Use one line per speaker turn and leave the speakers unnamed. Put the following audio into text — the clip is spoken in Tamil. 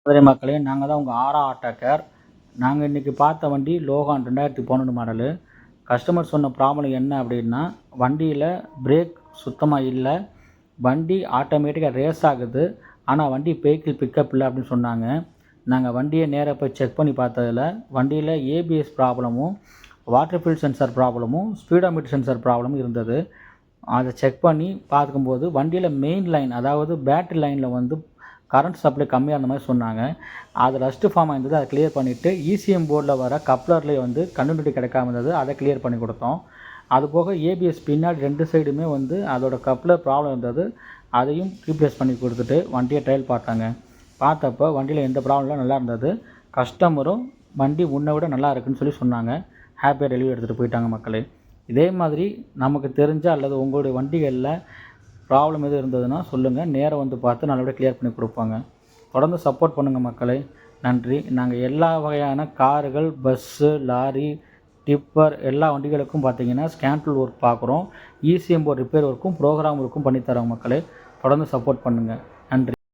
மதுரை மக்களே, நாங்கள் தான் உங்கள் ஆரா ஆட்டோ கேர். நாங்கள் இன்றைக்கி பார்த்த வண்டி லோகான் 2012 மாடலு. கஸ்டமர் சொன்ன ப்ராப்ளம் என்ன அப்படின்னா, வண்டியில் பிரேக் சுத்தமாக இல்லை, வண்டி ஆட்டோமேட்டிக்காக ரேஸ் ஆகுது, ஆனால் வண்டி வெஹிக்கிள் பிக்கப் இல்லை அப்படின்னு சொன்னாங்க. நாங்கள் வண்டியை நேராக போய் செக் பண்ணி பார்த்ததில் வண்டியில் ஏபிஎஸ் ப்ராப்ளமும், வாட்டர் ஃபில் சென்சார் ப்ராப்ளமும், ஸ்பீடோமீட்டர் சென்சார் ப்ராப்ளமும் இருந்தது. அதை செக் பண்ணி பார்க்கும்போது வண்டியில் மெயின் லைன், அதாவது பேட்டரி லைனில் வந்து கரண்ட் சப்ளை கம்மியாக இருந்த மாதிரி சொன்னாங்க. அது ரஸ்ட்டு ஃபார்ம் ஆயிருந்தது, அதை கிளியர் பண்ணிவிட்டு இசிஎம் போர்டில் வர கப்ளர்லேயே வந்து கண்டினியூட்டி கிடைக்காம இருந்தது, அதை கிளியர் பண்ணி கொடுத்தோம். அதுபோக ஏபிஎஸ் பின்னாடி 2 சைடுமே வந்து அதோட கப்ளர் ப்ராப்ளம் இருந்தது, அதையும் ரீப்ளேஸ் பண்ணி கொடுத்துட்டு வண்டியை ட்ரையல் பார்த்தாங்க. பார்த்தப்போ வண்டியில் எந்த ப்ராப்ளம் இல்லை, நல்லா இருந்தது. கஸ்டமரும் வண்டி முன்னை விட நல்லா இருக்குன்னு சொல்லி சொன்னாங்க. ஹாப்பியாக டெலிவரி எடுத்துகிட்டு போயிட்டாங்க மக்களே. இதே மாதிரி நமக்கு தெரிஞ்ச அல்லது உங்களுடைய வண்டிகளில் ப்ராப்ளம் எதுவும் இருந்ததுன்னா சொல்லுங்கள், நேராக வந்து பார்த்து நல்லபடியாக கிளியர் பண்ணி கொடுப்பாங்க. தொடர்ந்து சப்போர்ட் பண்ணுங்கள் மக்களே. நன்றி. நாங்கள் எல்லா வகையான கார்கள், பஸ்ஸு, லாரி, டிப்பர் எல்லா வண்டிகளுக்கும் பார்த்தீங்கன்னா ஸ்கேன் டூல் ஒர்க் பார்க்குறோம். இசிஎம் போர்டு ரிப்பேர் ஒர்க்கும் ப்ரோக்ராம் ஒர்க்கும் பண்ணித்தரோம் மக்களே. தொடர்ந்து சப்போர்ட் பண்ணுங்கள். நன்றி.